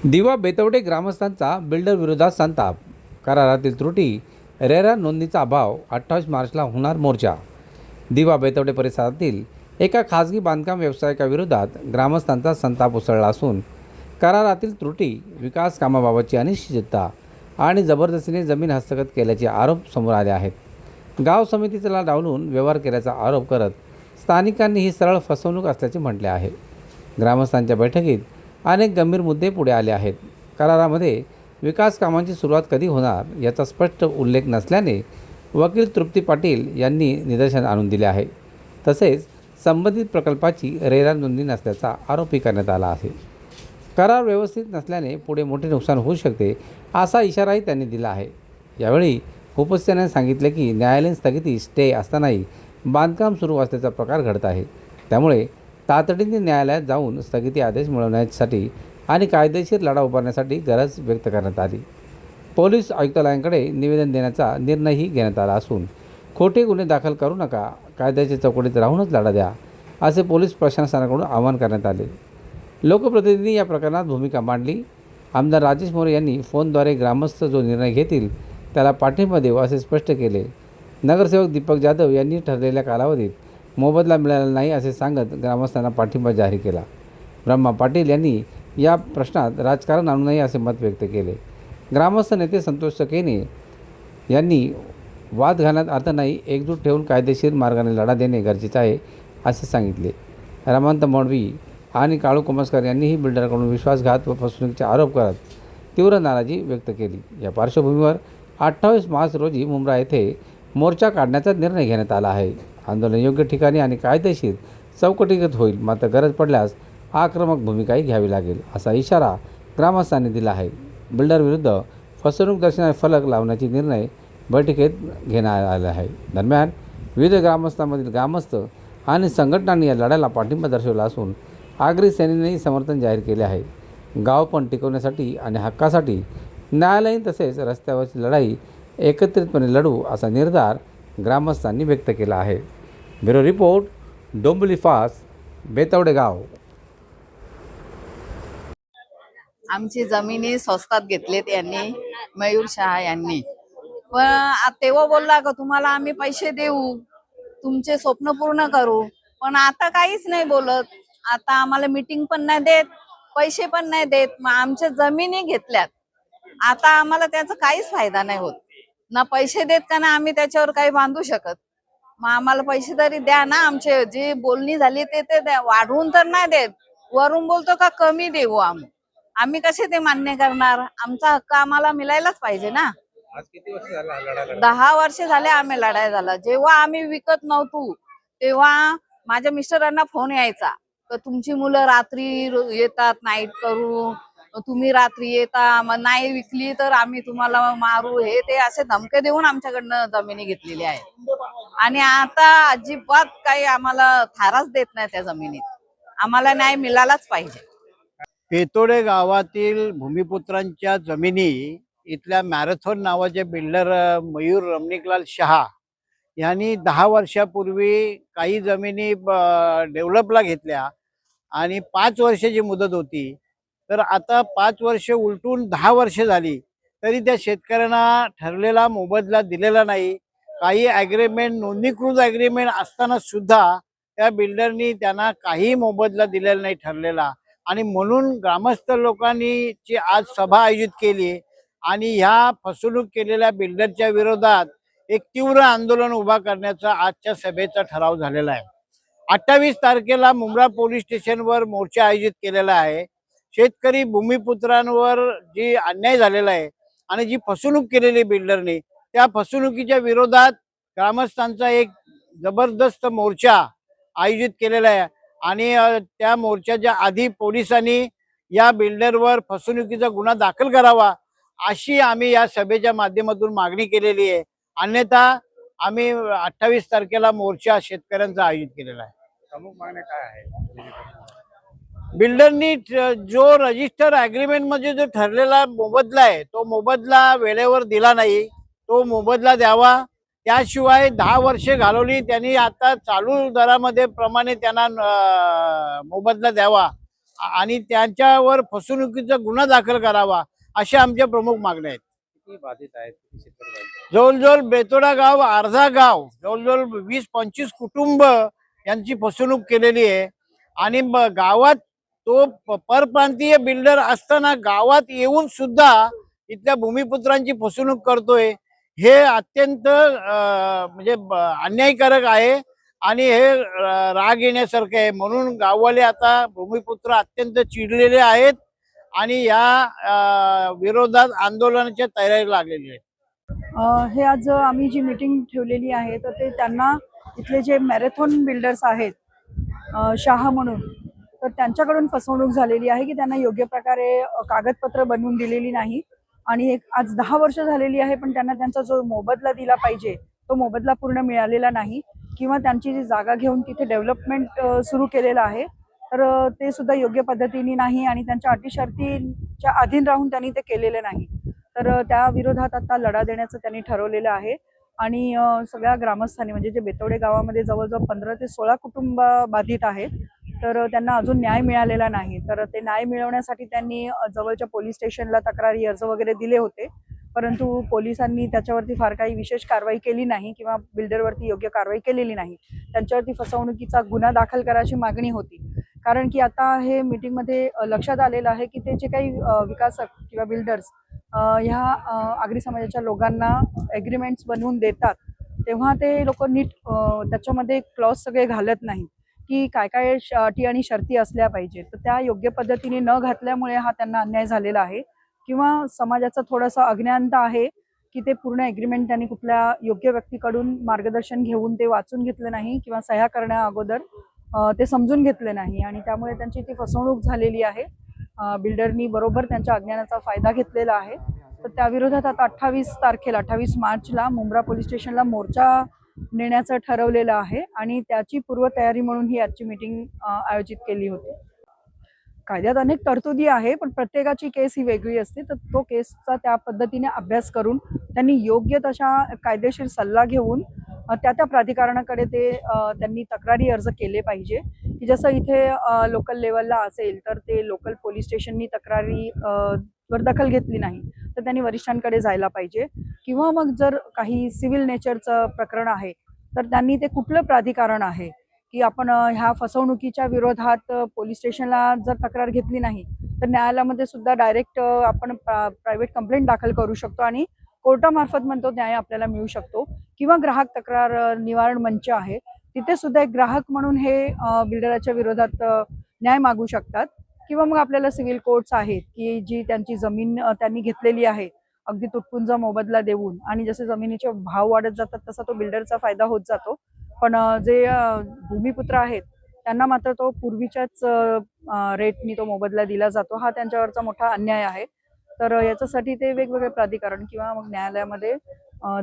दिवा बेतवडे ग्रामस्थांचा बिल्डर विरोधात संताप. करारातील त्रुटी, रेरा नोंदणीचा अभाव. 28 मार्चला होणार मोर्चा. दिवा बेतवडे परिसरातील एका खाजगी बांधकाम व्यावसायिकाविरोधात ग्रामस्थांचा संताप उसळला असून करारातील त्रुटी, विकास कामाबाबतची अनिश्चितता आणि जबरदस्तीने जमीन हस्तगत केल्याचे आरोप समोर आले आहेत. गाव समितीला डावलून व्यवहार केल्याचा आरोप करत स्थानिकांनी ही सरळ फसवणूक असल्याचे म्हटले आहे. ग्रामस्थांच्या बैठकीत अनेक गंभीर मुद्दे पुढे आले आहेत. करारामध्ये विकास कामांची सुरुवात कधी होणार याचा स्पष्ट उल्लेख नसल्याने वकील तृप्ती पाटील यांनी निदर्शन आणून दिले आहे. तसेच संबंधित प्रकल्पाची रेरा नोंदणी नसल्याचा आरोपही करण्यात आला आहे. करार व्यवस्थित नसल्याने पुढे मोठे नुकसान होऊ शकते असा इशाराही त्यांनी दिला आहे. यावेळी उपस्थितांनी सांगितले की न्यायालयीन स्थगिती स्टे असतानाही बांधकाम सुरू असल्याचा प्रकार घडत आहे. त्यामुळे तातडीने न्यायालयात जाऊन स्थगिती आदेश मिळवण्यासाठी आणि कायदेशीर लढा उभारण्यासाठी गरज व्यक्त करण्यात आली. पोलीस आयुक्तालयाकडे निवेदन देण्याचा निर्णयही घेण्यात आला असून खोटे गुन्हे दाखल करू नका, कायद्याच्या चौकटीत राहूनच लढा द्या, असे पोलीस प्रशासनाकडून आवाहन करण्यात आले. लोकप्रतिनिधी या प्रकरणात भूमिका मांडली. आमदार राजेश मोरे यांनी फोनद्वारे ग्रामस्थ जो निर्णय घेतील त्याला पाठिंबा देऊ असे स्पष्ट केले. नगरसेवक दीपक जाधव यांनी ठरलेल्या कालावधीत मोबदला मिळाला नाही असे सांगत ग्रामस्थांना पाठिंबा जाहीर केला. ब्रह्मा पाटील यांनी या प्रश्नात राजकारण आणू नये असे मत व्यक्त केले. ग्रामस्थ नेते संतोष सकेने यांनी वाद घालण्यात अर्थ नाही, एकजूट ठेवून कायदेशीर मार्गाने लढा देणे गरजेचे आहे असे सांगितले. रमाकांत मौडवी आणि काळू कोमस्कर यांनीही बिल्डरकडून विश्वासघात व फसवणुकीचे आरोप करत तीव्र नाराजी व्यक्त केली. या पार्श्वभूमीवर 28 मार्च रोजी मुंब्रा येथे मोर्चा काढण्याचा निर्णय घेण्यात आला आहे. आंदोलन योग्य ठिकाणी आणि कायदेशीर चौकटीगत होईल, मात्र गरज पडल्यास आक्रमक भूमिकाही घ्यावी लागेल असा इशारा ग्रामस्थांनी दिला आहे. बिल्डर विरुद्ध फसवणूक दर्शनाचे फलक लावण्याची निर्णय बैठकीत घेण्यात आला आहे. दरम्यान विविध ग्रामस्थांमधील ग्रामस्थ आणि संघटनांनी या लढ्याला पाठिंबा दर्शवला असून आगरी सेनेनेही समर्थन जाहीर केले आहे. गाव पण टिकवण्यासाठी आणि हक्कासाठी न्यायालयीन तसेच रस्त्यावरची लढाई एकत्रितपणे लढू असा निर्धार ग्रामस्थांनी व्यक्त केला आहे. ब्युरो रिपोर्ट, डोंबिवली फास्ट, बेतवडे गाव. आमची जमिनी स्वस्तात घेतलेत यांनी, मयूर शहा यांनी. पण तेव्हा बोलला का तुम्हाला आम्ही पैसे देऊ, तुमचे स्वप्न पूर्ण करू, पण आता काहीच नाही बोलत. आता आम्हाला मीटिंग पण नाही देत, पैसे पण नाही देत. मग आमच्या जमिनी घेतल्यात, आता आम्हाला त्याचा काहीच फायदा नाही होत. ना पैसे देत का ना आम्ही त्याच्यावर काही बांधू शकत. मग आम्हाला पैसे तरी द्या ना. आमचे जी बोलणी झाली ते द्या. वाढवून तर नाही देत, वरून बोलतो का कमी देऊ. आम्ही कसे ते मान्य करणार. आमचा हक्क आम्हाला मिळायलाच पाहिजे ना. आज किती वर्ष झाला 10 वर्ष झाले आम्ही लढाई झाला. जेव्हा आम्ही विकत नव्हतो तेव्हा माझ्या मिस्टरांना फोन यायचा तर तुमची मुलं रात्री येतात नाईट करू, तुम्ही रात्री येता, मग नाही विकली तर आम्ही तुम्हाला मारू, हे ते असे धमके देऊन आमच्याकडनं जमिनी घेतलेली आहे. आणि आता अजिबात काही आम्हाला थाराच देत नाही त्या जमिनीत. आम्हाला न्याय मिळालाच पाहिजे. बेतोडे गावातील भूमिपुत्रांच्या जमिनी इथल्या मॅरेथॉन नावाचे बिल्डर मयूर रमणिकलाल शहा यांनी 10 वर्षापूर्वी काही जमिनी डेव्हलपला घेतल्या आणि 5 वर्षाची मुदत होती. तर आता 5 वर्ष उलटून 10 वर्ष झाली तरी त्या शेतकऱ्यांना ठरलेला मोबदला दिलेला नाही. काही ॲग्रीमेंट, नोंदणीकृत ॲग्रीमेंट असताना सुद्धा त्या बिल्डरनी त्यांना काही मोबदला दिलेला नाही ठरलेला. आणि म्हणून ग्रामस्थ लोकांनी ची आज सभा आयोजित केली आणि ह्या फसवणूक केलेल्या बिल्डरच्या विरोधात एक तीव्र आंदोलन उभा करण्याचा आजच्या सभेचा ठराव झालेला आहे. 28 तारखेला मुंब्रा पोलीस स्टेशनवर मोर्चा आयोजित केलेला आहे. शेतकरी भूमिपुत्रांवर जी अन्याय झालेला आहे आणि जी फसवणूक केलेली बिल्डरने, त्या फसवणुकीच्या विरोधात ग्रामस्थांचा एक जबरदस्त मोर्चा आयोजित केलेला आहे. आणि त्या मोर्चाच्या आधी पोलिसांनी या बिल्डरवर फसवणुकीचा गुन्हा दाखल करावा अशी आम्ही या सभेच्या माध्यमातून मागणी केलेली आहे. अन्यथा आम्ही 28 तारखेला मोर्चा शेतकऱ्यांचा आयोजित केलेला आहे. प्रमुख मागण्या काय आहे? बिल्डरनी जो रजिस्टर ॲग्रीमेंट मध्ये जो ठरलेला मोबदला आहे तो मोबदला वेळेवर दिला नाही, तो मोबदला द्यावा. त्याशिवाय 10 वर्षे घालवली त्यांनी, आता चालू दरामध्ये प्रमाणे त्यांना मोबदला द्यावा. आणि त्यांच्यावर फसवणुकीचा गुन्हा दाखल करावा, अशा आमच्या प्रमुख मागण्या आहेत. किती बाधित आहेत, किती शेतकरी बाधित आहेत? जवळजवळ बेतोडा गाव, अर्धा गाव, जवळजवळ 20-25 कुटुंब यांची फसवणूक केलेली आहे. आणि गावात तो परप्रांतीय बिल्डर असताना गावात येऊन सुद्धा इथल्या भूमिपुत्रांची फसवणूक करतोय. हे अत्यंत म्हणजे अन्यायकारक आहे आणि हे राग येण्यासारखं आहे. म्हणून गाववाले आता भूमिपुत्र अत्यंत चिडलेले आहेत आणि या विरोधात आंदोलनाच्या तयारी लागलेली आहे. हे आज आम्ही जी मीटिंग ठेवलेली आहे तर ते त्यांना इथले जे मॅरेथॉन बिल्डर्स आहेत शहा म्हणून, तर त्यांच्याकडून फसवणूक झालेली आहे की त्यांना योग्य प्रकारे कागदपत्र बनवून दिलेली नाही. आणि एक आज 10 वर्ष झालेली आहे, पण त्यांना त्यांचा जो मोबदला दिला पाहिजे तो मोबदला पूर्ण मिळालेला नाही. किंवा त्यांची जी जागा घेऊन तिथे डेव्हलपमेंट सुरू केलेलं आहे तर ते सुद्धा योग्य पद्धतीने नाही आणि त्यांच्या अटी शर्तींच्या अधीन राहून त्यांनी ते केलेलं नाही. तर त्या विरोधात आता लढा देण्याचं त्यांनी ठरवलेलं आहे. आणि सगळ्या ग्रामस्थांनी म्हणजे जे बेतवडे गावामध्ये जवळजवळ 15 ते 16 कुटुंब बाधित आहेत, तर त्यांना अजून न्याय मिळालेला नाही. तर ते न्याय मिळवण्यासाठी त्यांनी जवळच्या पोलीस स्टेशनला तक्रारी अर्ज वगैरे दिले होते, परंतु पोलिसांनी त्याच्यावरती फार काही विशेष कारवाई केली नाही किंवा बिल्डरवरती योग्य कारवाई केलेली नाही. त्यांच्यावरती फसवणुकीचा गुन्हा दाखल करायची मागणी होती. कारण की आता हे मीटिंगमध्ये लक्षात आलेलं आहे की ते जे काही विकासक किंवा बिल्डर्स ह्या आगरी समाजाच्या लोकांना ॲग्रीमेंट्स बनवून देतात, तेव्हा ते लोक नीट त्याच्यामध्ये क्लॉज सगळे घालत नाही की काय काय अटी आणि शर्ती असल्या पाहिजे. तर त्या योग्य पद्धतीने न घातल्यामुळे हा त्यांना अन्याय झालेला आहे. किंवा समाजाचं थोडंसं अज्ञानता आहे की ते पूर्ण ॲग्रीमेंट त्यांनी कुठल्या योग्य व्यक्तीकडून मार्गदर्शन घेऊन ते वाचून घेतलं नाही किंवा सह्या करण्या अगोदर ते समजून घेतले नाही आणि त्यामुळे त्यांची ती फसवणूक झालेली आहे. बिल्डरनी बरोबर त्यांच्या अज्ञानाचा फायदा घेतलेला आहे. तर त्या विरोधात आता 28 मार्चला मुंब्रा पोलीस स्टेशनला मोर्चा नेण्याचं ठरवलेलं आहे आणि त्याची पूर्वतयारी म्हणून ही आजची मीटिंग आयोजित केली होती. कायद्यात अनेक तरतुदी आहे, पण प्रत्येकाची केस ही वेगळी असते. तर तो केसचा त्या पद्धतीने अभ्यास करून त्यांनी योग्य तशा कायदेशीर सल्ला घेऊन त्या प्राधिकरणाकडे ते त्यांनी तक्रारी अर्ज केले पाहिजे. की जसं इथे लोकल लेवलला असेल तर ते लोकल पोलीस स्टेशननी तक्रारी वर दखल घेतली नाही तर त्यांनी वरिष्ठांकडे जायला पाहिजे. किंवा मग जर काही सिव्हिल नेचरचं प्रकरण आहे तर त्यांनी ते कुठलं प्राधिकरण आहे की आपण ह्या फसवणुकीच्या विरोधात पोलीस स्टेशनला जर तक्रार घेतली नाही तर न्यायालयामध्ये सुद्धा डायरेक्ट आपण प्रायव्हेट कंप्लेंट दाखल करू शकतो आणि कोर्टामार्फत म्हणतो न्याय आपल्याला मिळू शकतो. किंवा ग्राहक तक्रार निवारण मंच आहे, तिथे सुद्धा एक ग्राहक म्हणून हे बिल्डराच्या विरोधात न्याय मागू शकतात. किंवा मग आपल्याला सिव्हिल कोर्ट्स आहेत की जी त्यांची जमीन त्यांनी घेतलेली आहे अगदी तुटपुंज मोबदला देऊन, आणि जसे जमिनीचे भाव वाढत जातात तसा तो बिल्डरचा फायदा होत जातो. पण जे भूमिपुत्र आहेत त्यांना मात्र तो पूर्वीच्याच रेटनी तो मोबदला दिला जातो. हा त्यांच्यावरचा मोठा अन्याय आहे. तर याच्यासाठी ते वेगवेगळे प्राधिकरण किंवा मग न्यायालयामध्ये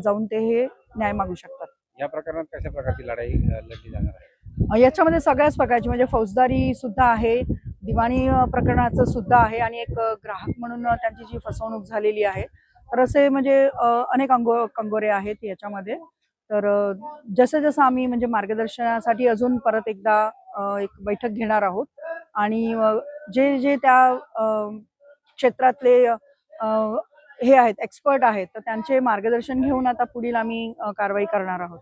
जाऊन ते हे न्याय मागू शकतात. या प्रकरणात कशा प्रकारची लढाई लढली जाणार आहे? याच्यामध्ये सगळ्याच प्रकारची म्हणजे फौजदारी सुद्धा आहे, दिवाणी प्रकरणाचं सुद्धा आहे आणि एक ग्राहक म्हणून त्यांची जी फसवणूक झालेली आहे. तर असे म्हणजे अनेक कंगोरे आहेत याच्यामध्ये. तर जसं जसं आम्ही म्हणजे मार्गदर्शनासाठी अजून परत एकदा एक बैठक घेणार आहोत आणि जे जे त्या क्षेत्रातले हे आहेत एक्सपर्ट आहेत तर त्यांचे मार्गदर्शन घेऊन आता पुढील आम्ही कारवाई करणार आहोत.